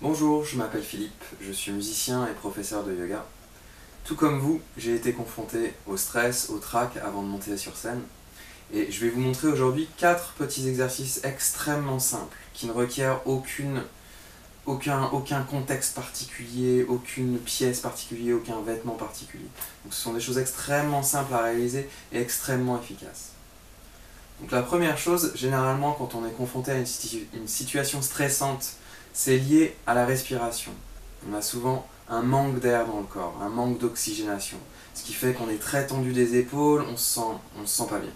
Bonjour, je m'appelle Philippe, je suis musicien et professeur de yoga. Tout comme vous, j'ai été confronté au stress, au trac avant de monter sur scène. Et je vais vous montrer aujourd'hui 4 petits exercices extrêmement simples qui ne requièrent aucun contexte particulier, aucune pièce particulière, aucun vêtement particulier. Donc ce sont des choses extrêmement simples à réaliser et extrêmement efficaces. Donc la première chose, généralement quand on est confronté à une situation stressante, c'est lié à la respiration. On a souvent un manque d'air dans le corps, un manque d'oxygénation, ce qui fait qu'on est très tendu des épaules, on se sent pas bien.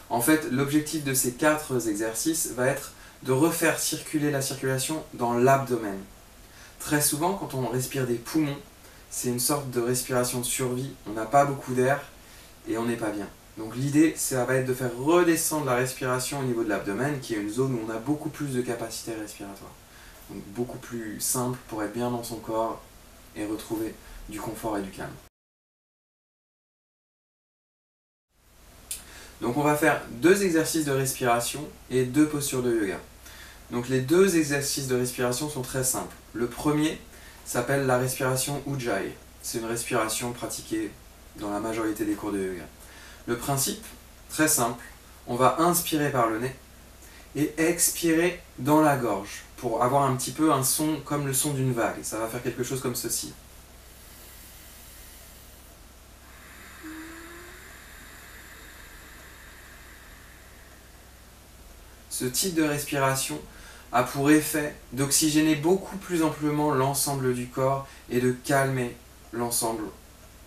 En fait, l'objectif de ces 4 exercices va être de refaire circuler la circulation dans l'abdomen. Très souvent, quand on respire des poumons, c'est une sorte de respiration de survie, on n'a pas beaucoup d'air et on n'est pas bien. Donc l'idée, ça va être de faire redescendre la respiration au niveau de l'abdomen, qui est une zone où on a beaucoup plus de capacité respiratoire. Donc beaucoup plus simple pour être bien dans son corps et retrouver du confort et du calme. Donc on va faire 2 exercices de respiration et 2 postures de yoga. Donc les 2 exercices de respiration sont très simples. Le premier s'appelle la respiration Ujjayi. C'est une respiration pratiquée dans la majorité des cours de yoga. Le principe, très simple, on va inspirer par le nez et expirer dans la gorge pour avoir un petit peu un son comme le son d'une vague. Ça va faire quelque chose comme ceci. Ce type de respiration a pour effet d'oxygéner beaucoup plus amplement l'ensemble du corps et de calmer l'ensemble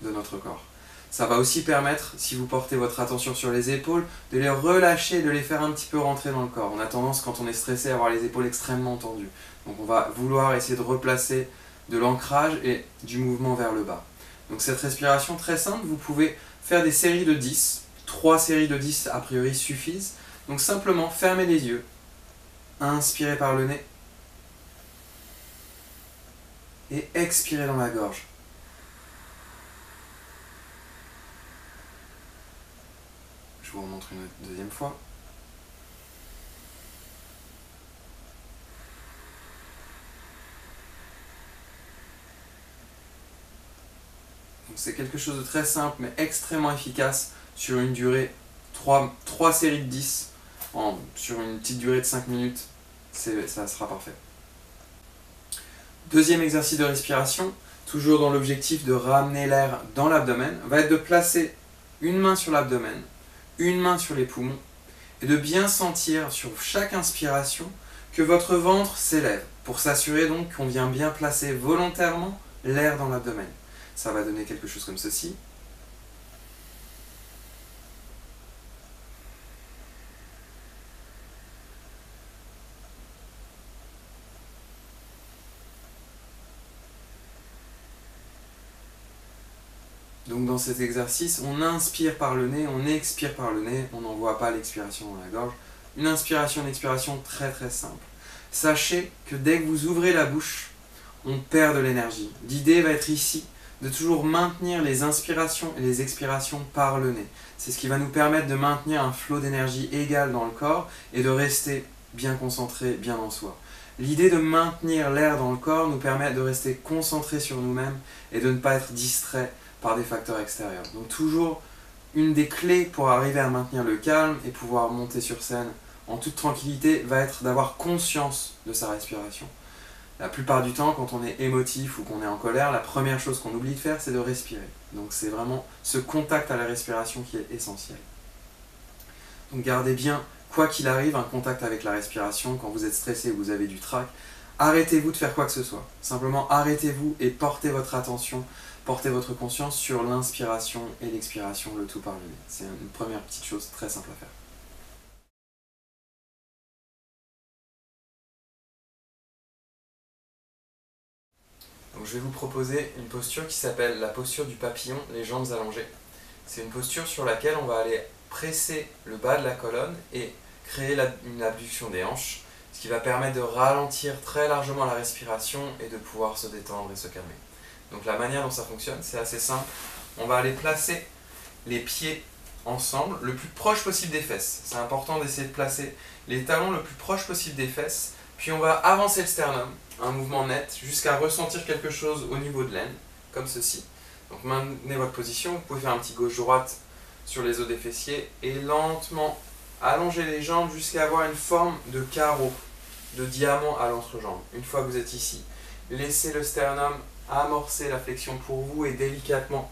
de notre corps. Ça va aussi permettre, si vous portez votre attention sur les épaules, de les relâcher, de les faire un petit peu rentrer dans le corps. On a tendance, quand on est stressé, à avoir les épaules extrêmement tendues. Donc on va vouloir essayer de replacer de l'ancrage et du mouvement vers le bas. Donc cette respiration très simple, vous pouvez faire des séries de 10. 3 séries de 10 a priori suffisent. Donc simplement fermez les yeux, inspirez par le nez et expirez dans la gorge. Je vous remontre une deuxième fois. C'est quelque chose de très simple mais extrêmement efficace sur une durée 3 séries de 10 sur une petite durée de 5 minutes, ça sera parfait. Deuxième exercice de respiration, toujours dans l'objectif de ramener l'air dans l'abdomen, va être de placer une main sur l'abdomen, une main sur les poumons et de bien sentir sur chaque inspiration que votre ventre s'élève pour s'assurer donc qu'on vient bien placer volontairement l'air dans l'abdomen. Ça va donner quelque chose comme ceci. Donc dans cet exercice, on inspire par le nez, on expire par le nez, on n'envoie pas l'expiration dans la gorge. Une inspiration, une expiration très très simple. Sachez que dès que vous ouvrez la bouche, on perd de l'énergie. L'idée va être ici de toujours maintenir les inspirations et les expirations par le nez. C'est ce qui va nous permettre de maintenir un flot d'énergie égal dans le corps et de rester bien concentré, bien en soi. L'idée de maintenir l'air dans le corps nous permet de rester concentré sur nous-mêmes et de ne pas être distrait par des facteurs extérieurs. Donc toujours une des clés pour arriver à maintenir le calme et pouvoir monter sur scène en toute tranquillité va être d'avoir conscience de sa respiration. La plupart du temps, quand on est émotif ou qu'on est en colère, la première chose qu'on oublie de faire, c'est de respirer. Donc c'est vraiment ce contact à la respiration qui est essentiel. Donc gardez bien, quoi qu'il arrive, un contact avec la respiration. Quand vous êtes stressé ou vous avez du trac, arrêtez-vous de faire quoi que ce soit. Simplement arrêtez-vous et portez votre attention, portez votre conscience sur l'inspiration et l'expiration, le tout par le nez. C'est une première petite chose très simple à faire. Donc je vais vous proposer une posture qui s'appelle la posture du papillon, les jambes allongées. C'est une posture sur laquelle on va aller presser le bas de la colonne et créer une abduction des hanches, ce qui va permettre de ralentir très largement la respiration et de pouvoir se détendre et se calmer. Donc la manière dont ça fonctionne, c'est assez simple. On va aller placer les pieds ensemble, le plus proche possible des fesses. C'est important d'essayer de placer les talons le plus proche possible des fesses, Puis on va avancer le sternum, un mouvement net, jusqu'à ressentir quelque chose au niveau de l'aine, comme ceci. Donc maintenez votre position, vous pouvez faire un petit gauche-droite sur les os des fessiers et lentement allonger les jambes jusqu'à avoir une forme de carreau, de diamant à l'entrejambe. Une fois que vous êtes ici, laissez le sternum amorcer la flexion pour vous et délicatement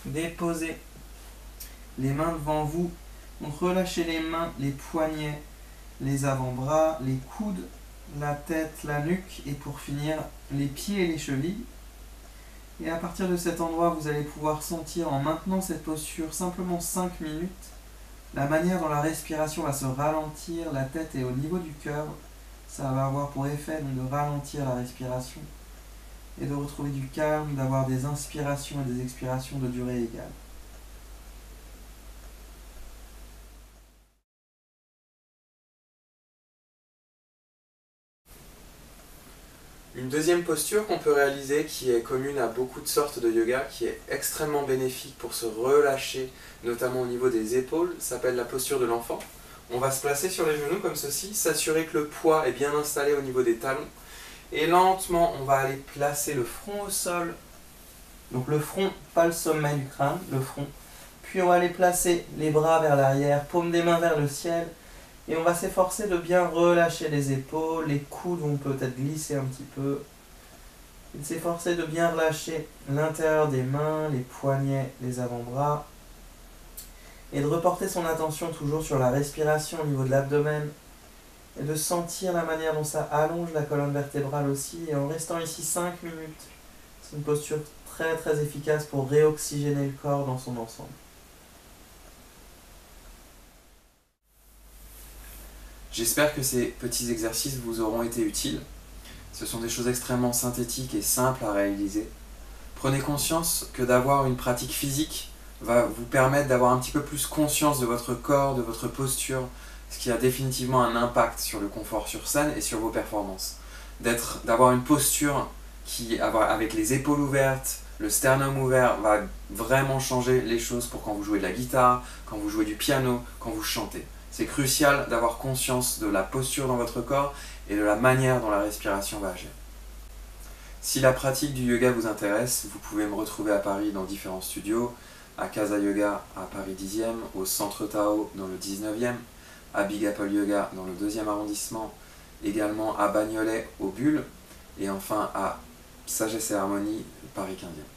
déposez les mains devant vous. Donc relâchez les mains, les poignets, les avant-bras, les coudes, la tête, la nuque et pour finir les pieds et les chevilles. Et à partir de cet endroit, vous allez pouvoir sentir en maintenant cette posture simplement 5 minutes la manière dont la respiration va se ralentir, la tête est au niveau du cœur. Ça va avoir pour effet donc, de ralentir la respiration et de retrouver du calme, d'avoir des inspirations et des expirations de durée égale. Une deuxième posture qu'on peut réaliser, qui est commune à beaucoup de sortes de yoga, qui est extrêmement bénéfique pour se relâcher, notamment au niveau des épaules, s'appelle la posture de l'enfant. On va se placer sur les genoux comme ceci, s'assurer que le poids est bien installé au niveau des talons. Et lentement, on va aller placer le front au sol. Donc le front, pas le sommet du crâne, le front. Puis on va aller placer les bras vers l'arrière, paume des mains vers le ciel. Et on va s'efforcer de bien relâcher les épaules, les coudes vont peut-être glisser un petit peu. Et de s'efforcer de bien relâcher l'intérieur des mains, les poignets, les avant-bras. Et de reporter son attention toujours sur la respiration au niveau de l'abdomen. Et de sentir la manière dont ça allonge la colonne vertébrale aussi. Et en restant ici 5 minutes, c'est une posture très très efficace pour réoxygéner le corps dans son ensemble. J'espère que ces petits exercices vous auront été utiles. Ce sont des choses extrêmement synthétiques et simples à réaliser. Prenez conscience que d'avoir une pratique physique va vous permettre d'avoir un petit peu plus conscience de votre corps, de votre posture, ce qui a définitivement un impact sur le confort sur scène et sur vos performances. D'avoir une posture qui, avec les épaules ouvertes, le sternum ouvert, va vraiment changer les choses pour quand vous jouez de la guitare, quand vous jouez du piano, quand vous chantez. C'est crucial d'avoir conscience de la posture dans votre corps et de la manière dont la respiration va agir. Si la pratique du yoga vous intéresse, vous pouvez me retrouver à Paris dans différents studios, à Casa Yoga à Paris 10e, au Centre Tao dans le 19e, à Big Apple Yoga dans le 2e arrondissement, également à Bagnolet au Bulle, et enfin à Sagesse et Harmonie, Paris 15e.